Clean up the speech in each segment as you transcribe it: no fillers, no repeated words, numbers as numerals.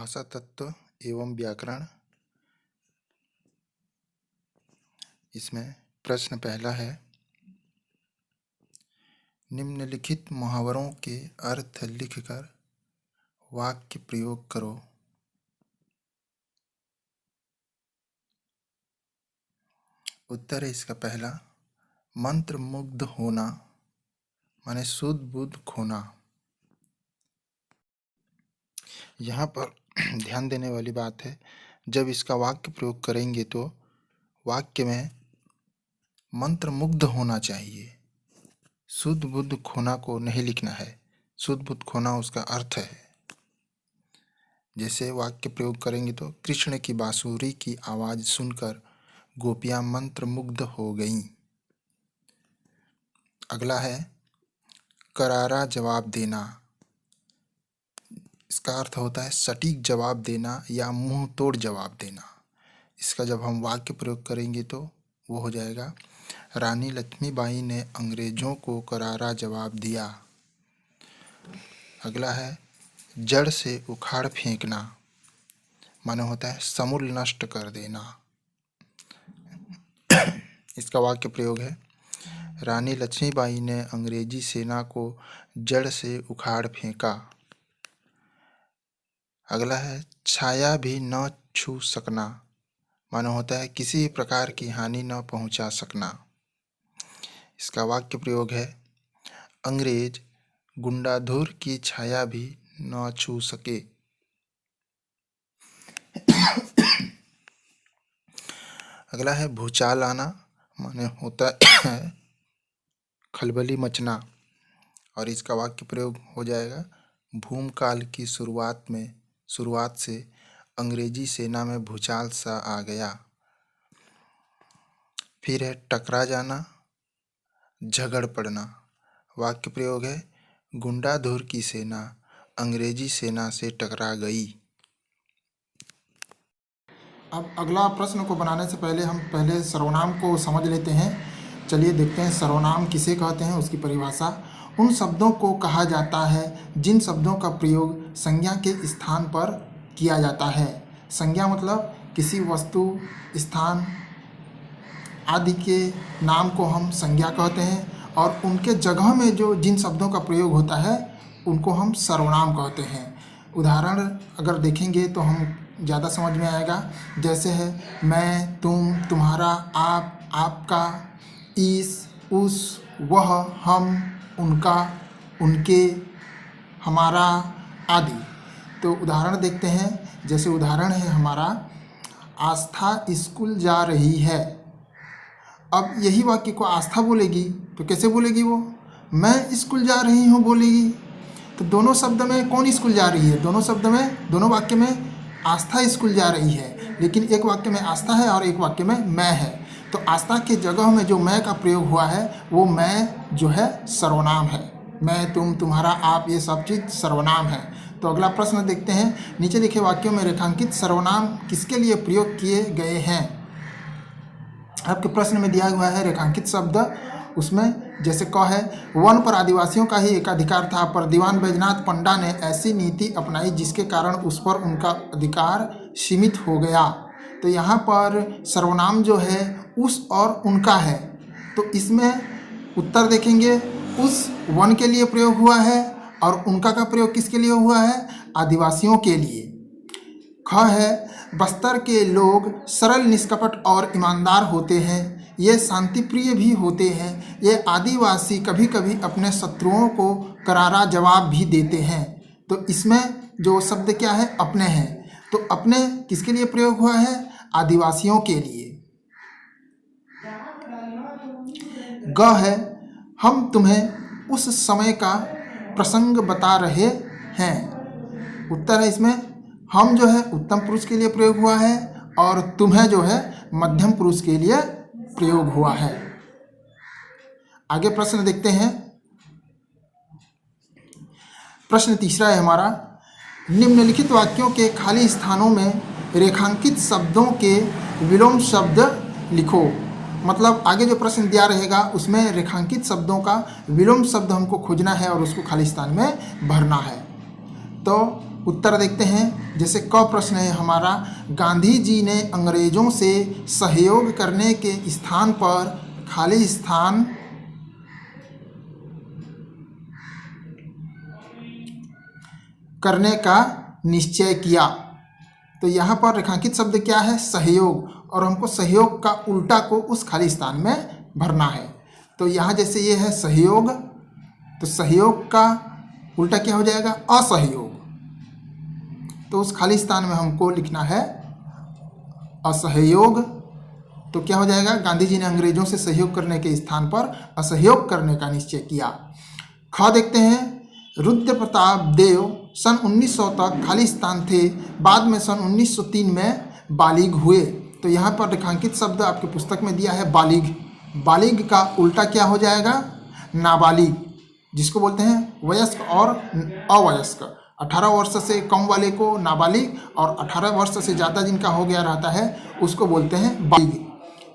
भाषा तत्व एवं व्याकरण। इसमें प्रश्न पहला है, निम्नलिखित मुहावरों के अर्थ लिखकर वाक्य प्रयोग करो। उत्तर है इसका पहला, मंत्र मुग्ध होना माने शुद्ध बुद्ध खोना। यहाँ पर ध्यान देने वाली बात है, जब इसका वाक्य प्रयोग करेंगे तो वाक्य में मंत्र मुग्ध होना चाहिए, शुद्ध बुद्ध खोना को नहीं लिखना है। शुद्ध बुद्ध खोना उसका अर्थ है। जैसे वाक्य प्रयोग करेंगे तो कृष्ण की बांसुरी की आवाज सुनकर गोपियां मंत्र मुग्ध हो गईं। अगला है करारा जवाब देना। इसका अर्थ होता है सटीक जवाब देना या मुंह तोड़ जवाब देना। इसका जब हम वाक्य प्रयोग करेंगे तो वो हो जाएगा, रानी लक्ष्मीबाई ने अंग्रेजों को करारा जवाब दिया। अगला है जड़ से उखाड़ फेंकना, माने होता है समूल नष्ट कर देना। इसका वाक्य प्रयोग है, रानी लक्ष्मीबाई ने अंग्रेजी सेना को जड़ से उखाड़ फेंका। अगला है छाया भी न छू सकना, माने होता है किसी प्रकार की हानि न पहुंचा सकना। इसका वाक्य प्रयोग है, अंग्रेज गुंडाधुर की छाया भी न छू सके। अगला है भूचाल आना, माने होता है खलबली मचना। और इसका वाक्य प्रयोग हो जाएगा, भूमकाल की शुरुआत से अंग्रेजी सेना में भूचाल सा आ गया। फिर है टकरा जाना, झगड़ पड़ना। वाक्य प्रयोग है, गुंडाधुर की सेना अंग्रेजी सेना से टकरा गई। अब अगला प्रश्न को बनाने से पहले हम पहले सर्वनाम को समझ लेते हैं। चलिए देखते हैं सर्वनाम किसे कहते हैं, उसकी परिभाषा। उन शब्दों को कहा जाता है जिन शब्दों का प्रयोग संज्ञा के स्थान पर किया जाता है। संज्ञा मतलब किसी वस्तु, स्थान आदि के नाम को हम संज्ञा कहते हैं, और उनके जगह में जो जिन शब्दों का प्रयोग होता है उनको हम सर्वनाम कहते हैं। उदाहरण अगर देखेंगे तो हम ज़्यादा समझ में आएगा। जैसे है मैं, तुम, तुम्हारा, आप, आपका, इस, उस, वह, हम, उनका, उनके, हमारा आदि। तो उदाहरण देखते हैं। जैसे उदाहरण है हमारा, आस्था स्कूल जा रही है। अब यही वाक्य को आस्था बोलेगी तो कैसे बोलेगी वो? मैं स्कूल जा रही हूँ बोलेगी। तो दोनों शब्द में कौन स्कूल जा रही है? दोनों वाक्य में आस्था स्कूल जा रही है, लेकिन एक वाक्य में आस्था है और एक वाक्य में मैं है। तो आस्था के जगह में जो मैं का प्रयोग हुआ है वो मैं जो है सर्वनाम है। मैं, तुम, तुम्हारा, आप, ये सब चीज़ सर्वनाम है। तो अगला प्रश्न देखते हैं। नीचे लिखे वाक्यों में रेखांकित सर्वनाम किसके लिए प्रयोग किए गए हैं? आपके प्रश्न में दिया हुआ है रेखांकित शब्द। उसमें जैसे क है, वन पर आदिवासियों का ही एकाधिकार था, पर दीवान बैजनाथ पंडा ने ऐसी नीति अपनाई जिसके कारण उस पर उनका अधिकार सीमित हो गया। तो यहाँ पर सर्वनाम जो है उस और उनका है। तो इसमें उत्तर देखेंगे, उस वन के लिए प्रयोग हुआ है और उनका का प्रयोग किसके लिए हुआ है? आदिवासियों के लिए। ख है, बस्तर के लोग सरल, निष्कपट और ईमानदार होते हैं। ये शांतिप्रिय भी होते हैं। ये आदिवासी कभी कभी अपने शत्रुओं को करारा जवाब भी देते हैं। तो इसमें जो शब्द क्या है? अपने हैं। तो अपने किसके लिए प्रयोग हुआ है? आदिवासियों के लिए। ग है, हम तुम्हें उस समय का प्रसंग बता रहे हैं। उत्तर है इसमें, हम जो है उत्तम पुरुष के लिए प्रयोग हुआ है और तुम्हें जो है मध्यम पुरुष के लिए प्रयोग हुआ है। आगे प्रश्न देखते हैं। प्रश्न तीसरा है हमारा, निम्नलिखित वाक्यों के खाली स्थानों में रेखांकित शब्दों के विलोम शब्द लिखो। मतलब आगे जो प्रश्न दिया रहेगा उसमें रेखांकित शब्दों का विलोम शब्द हमको खोजना है और उसको खाली स्थान में भरना है। तो उत्तर देखते हैं। जैसे क प्रश्न है हमारा, गांधी जी ने अंग्रेजों से सहयोग करने के स्थान पर खाली स्थान करने का निश्चय किया। तो यहाँ पर रेखांकित शब्द क्या है? सहयोग, और हमको सहयोग का उल्टा को उस खाली स्थान में भरना है। तो यहाँ जैसे ये है सहयोग, तो सहयोग का उल्टा क्या हो जाएगा? असहयोग। तो उस खाली स्थान में हमको लिखना है असहयोग। तो क्या हो जाएगा? गांधी जी ने अंग्रेजों से सहयोग करने के स्थान पर असहयोग करने का निश्चय किया। ख देखते हैं, रुद्र प्रताप देव सन 1900 तक खाली स्थान थे, बाद में सन 1903 में बालिग हुए। तो यहाँ पर रेखांकित शब्द आपके पुस्तक में दिया है बालिग। बालिग का उल्टा क्या हो जाएगा? नाबालिग, जिसको बोलते हैं वयस्क और अवयस्क। 18 वर्ष से कम वाले को नाबालिग, और 18 वर्ष से ज़्यादा जिनका हो गया रहता है उसको बोलते हैं बालिग।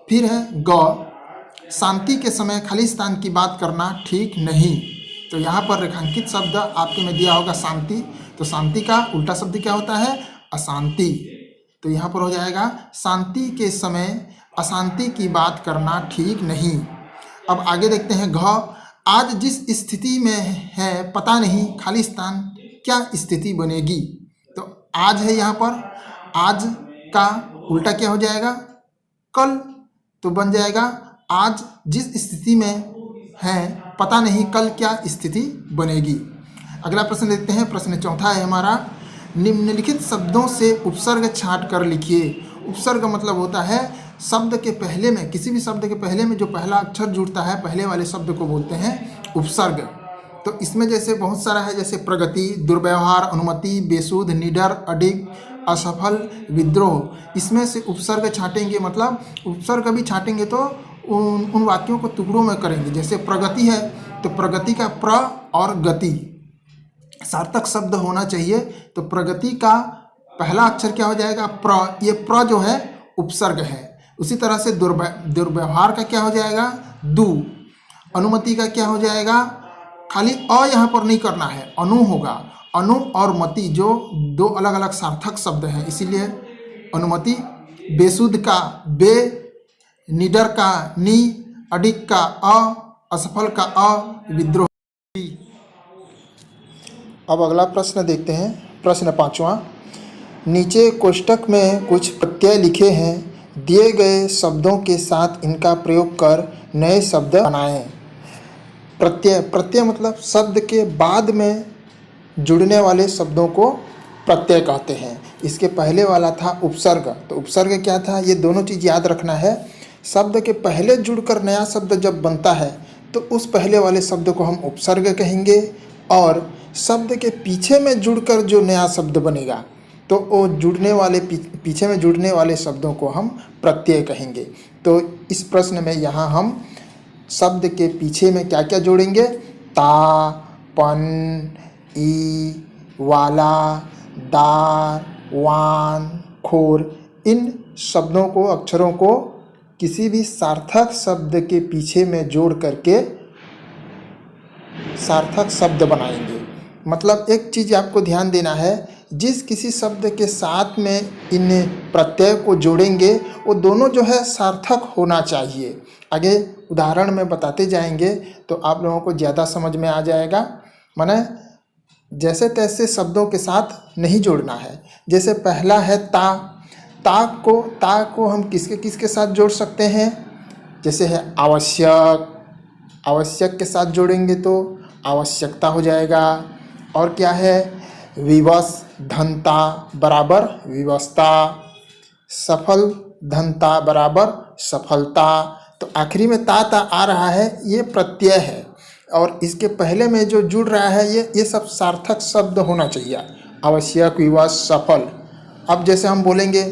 फिर है ग, शांति के समय खाली स्थान की बात करना ठीक नहीं। तो यहाँ पर रेखांकित शब्द आपके में दिया होगा शांति। तो शांति का उल्टा शब्द क्या होता है? अशांति। तो यहाँ पर हो जाएगा शांति के समय अशांति की बात करना ठीक नहीं। अब आगे देखते हैं घ, आज जिस स्थिति में है पता नहीं खाली स्थान क्या स्थिति बनेगी। तो आज है यहाँ पर, आज का उल्टा क्या हो जाएगा? कल। तो बन जाएगा आज जिस स्थिति में है पता नहीं कल क्या स्थिति बनेगी। अगला प्रश्न देखते हैं। प्रश्न चौथा है हमारा, निम्नलिखित शब्दों से उपसर्ग छांट कर लिखिए। उपसर्ग मतलब होता है शब्द के पहले में, किसी भी शब्द के पहले में जो पहला अक्षर जुड़ता है, पहले वाले शब्द को बोलते हैं उपसर्ग। तो इसमें जैसे बहुत सारा है, जैसे प्रगति, दुर्व्यवहार, अनुमति, बेसुध, निडर, अडिग, असफल, विद्रोह। इसमें से उपसर्ग छाटेंगे, मतलब उपसर्ग भी छाटेंगे तो उन वाक्यों को टुकड़ों में करेंगे। जैसे प्रगति है तो प्रगति का प्र और गति सार्थक शब्द होना चाहिए। तो प्रगति का पहला अक्षर क्या हो जाएगा? प्र। ये प्र जो है उपसर्ग है। उसी तरह से दुर्व्यवहार का क्या हो जाएगा? दु। अनुमति का क्या हो जाएगा? खाली अ यहाँ पर नहीं करना है, अनु होगा। अनु और मति जो दो अलग अलग सार्थक शब्द हैं, इसीलिए अनुमति। बेसुध का बे, निडर का नी, अडिग का अ, असफल का अ, विद्रोह। अब अगला प्रश्न देखते हैं। प्रश्न पांचवा, नीचे कोष्ठक में कुछ प्रत्यय लिखे हैं, दिए गए शब्दों के साथ इनका प्रयोग कर नए शब्द बनाएं। प्रत्यय मतलब शब्द के बाद में जुड़ने वाले शब्दों को प्रत्यय कहते हैं। इसके पहले वाला था उपसर्ग। तो उपसर्ग क्या था? ये दोनों चीज़ याद रखना है। शब्द के पहले जुड़कर नया शब्द जब बनता है तो उस पहले वाले शब्द को हम उपसर्ग कहेंगे, और शब्द के पीछे में जुड़कर जो नया शब्द बनेगा तो वो जुड़ने वाले पीछे में जुड़ने वाले शब्दों को हम प्रत्यय कहेंगे। तो इस प्रश्न में यहाँ हम शब्द के पीछे में क्या क्या जोड़ेंगे? ता, पन, ई, वाला, दार, वान, खोर। इन शब्दों को, अक्षरों को किसी भी सार्थक शब्द के पीछे में जोड़ करके सार्थक शब्द बनाएंगे। मतलब एक चीज़ आपको ध्यान देना है, जिस किसी शब्द के साथ में इन प्रत्यय को जोड़ेंगे वो दोनों जो है सार्थक होना चाहिए। आगे उदाहरण में बताते जाएंगे तो आप लोगों को ज़्यादा समझ में आ जाएगा। माने जैसे तैसे शब्दों के साथ नहीं जोड़ना है। जैसे पहला है ता। ता को हम किसके किसके साथ जोड़ सकते हैं? जैसे है आवश्यक। आवश्यक के साथ जोड़ेंगे तो आवश्यकता हो जाएगा। और क्या है? विवश, धनता बराबर विवशता। सफल, धनता बराबर सफलता। तो आखिरी में ता आ रहा है, ये प्रत्यय है, और इसके पहले में जो जुड़ रहा है ये सब सार्थक शब्द होना चाहिए। आवश्यक, विवश, सफल। अब जैसे हम बोलेंगे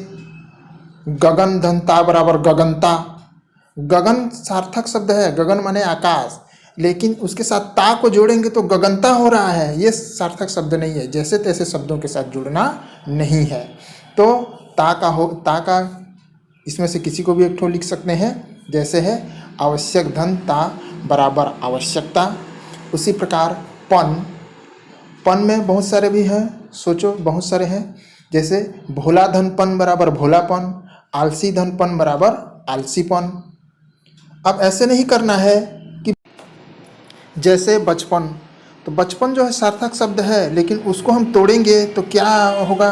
गगन, धनता बराबर गगनता। गगन सार्थक शब्द है, गगन माने आकाश, लेकिन उसके साथ ता को जोड़ेंगे तो गगनता हो रहा है, ये सार्थक शब्द नहीं है। जैसे तैसे शब्दों के साथ जुड़ना नहीं है। तो ता का इसमें से किसी को भी एक ठो लिख सकते हैं। जैसे है आवश्यक, धनता बराबर आवश्यकता। उसी प्रकार पन में बहुत सारे भी हैं, सोचो, बहुत सारे हैं। जैसे भोला धनपन बराबर भोलापन, आलसी धनपन बराबर आलसीपन। अब ऐसे नहीं करना है कि जैसे बचपन, तो बचपन जो है सार्थक शब्द है, लेकिन उसको हम तोड़ेंगे तो क्या होगा,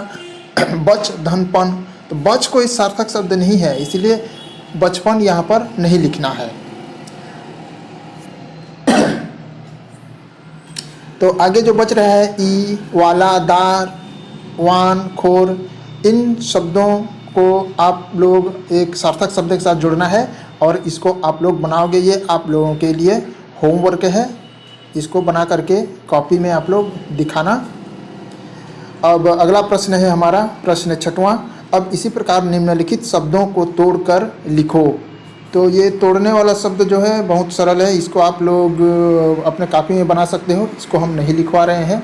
बच धनपन, तो बच कोई सार्थक शब्द नहीं है, इसलिए बचपन यहाँ पर नहीं लिखना है। तो आगे जो बच रहा है ई, वाला, दार, वान, खोर, इन शब्दों को आप लोग एक सार्थक शब्द के साथ जोड़ना है और इसको आप लोग बनाओगे। ये आप लोगों के लिए होमवर्क है, इसको बना करके कॉपी में आप लोग दिखाना। अब अगला प्रश्न है हमारा प्रश्न 6वां। अब इसी प्रकार निम्नलिखित शब्दों को तोड़कर लिखो। तो ये तोड़ने वाला शब्द जो है बहुत सरल है, इसको आप लोग अपने कॉपी में बना सकते हो, इसको हम नहीं लिखवा रहे हैं।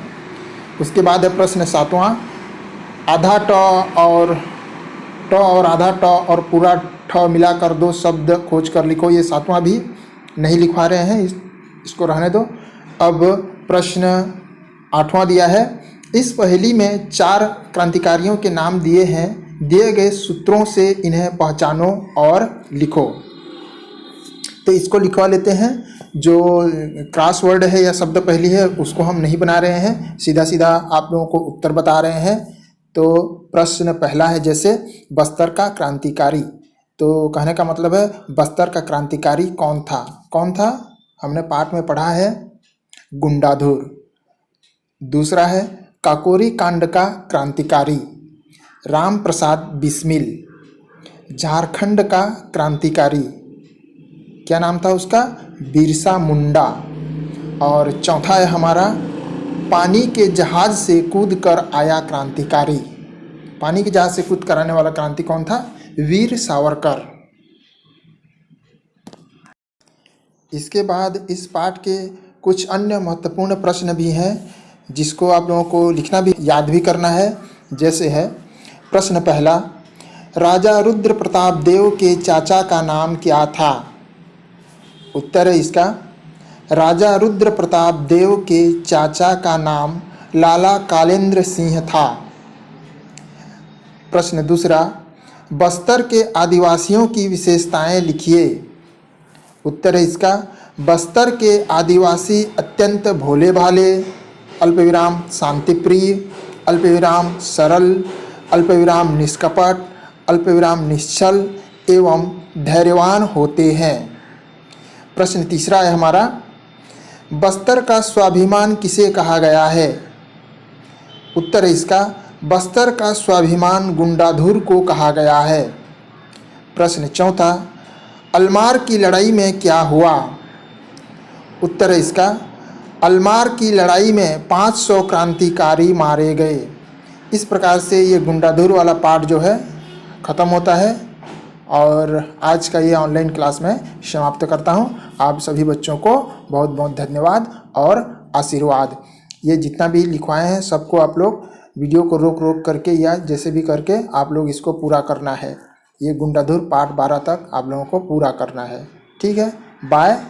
उसके बाद है प्रश्न 7वां। आधा ट और आधा ट और पूरा ठ मिलाकर 2 शब्द खोज कर लिखो। ये 7वां भी नहीं लिखवा रहे हैं, इसको रहने दो। अब प्रश्न 8वां दिया है। इस पहेली में 4 क्रांतिकारियों के नाम दिए हैं, दिए गए सूत्रों से इन्हें पहचानो और लिखो। तो इसको लिखवा लेते हैं। जो क्रॉसवर्ड है या शब्द पहेली है उसको हम नहीं बना रहे हैं, सीधा सीधा आप लोगों को उत्तर बता रहे हैं। तो प्रश्न पहला है जैसे बस्तर का क्रांतिकारी, तो कहने का मतलब है बस्तर का क्रांतिकारी कौन था? कौन था? हमने पाठ में पढ़ा है गुंडाधुर। दूसरा है काकोरी कांड का क्रांतिकारी राम प्रसाद बिस्मिल। झारखंड का क्रांतिकारी क्या नाम था उसका? बिरसा मुंडा। और चौथा है हमारा पानी के जहाज से कूद कर आया क्रांतिकारी। पानी के जहाज से कूद कर आने वाला क्रांति कौन था? वीर सावरकर। इसके बाद इस पाठ के कुछ अन्य महत्वपूर्ण प्रश्न भी हैं जिसको आप लोगों को लिखना भी याद भी करना है। जैसे है प्रश्न पहला, राजा रुद्र प्रताप देव के चाचा का नाम क्या था? उत्तर है इसका राजा रुद्र प्रताप देव के चाचा का नाम लाला कालेंद्र सिंह था। प्रश्न दूसरा, बस्तर के आदिवासियों की विशेषताएं लिखिए। उत्तर है इसका बस्तर के आदिवासी अत्यंत भोले भाले, अल्पविराम शांतिप्रिय, अल्पविराम सरल, अल्पविराम निष्कपट, अल्पविराम निश्चल एवं धैर्यवान होते हैं। प्रश्न तीसरा है हमारा, बस्तर का स्वाभिमान किसे कहा गया है? उत्तर है इसका बस्तर का स्वाभिमान गुंडाधुर को कहा गया है। प्रश्न चौथा, अलमार की लड़ाई में क्या हुआ? उत्तर है इसका अलमार की लड़ाई में 500 क्रांतिकारी मारे गए। इस प्रकार से ये गुंडाधुर वाला पार्ट जो है ख़त्म होता है और आज का ये ऑनलाइन क्लास में समाप्त करता हूँ। आप सभी बच्चों को बहुत बहुत धन्यवाद और आशीर्वाद। ये जितना भी लिखवाए हैं सबको आप लोग वीडियो को रोक रोक करके या जैसे भी करके आप लोग इसको पूरा करना है। ये गुंडाधुर पार्ट 12 तक आप लोगों को पूरा करना है। ठीक है, बाय।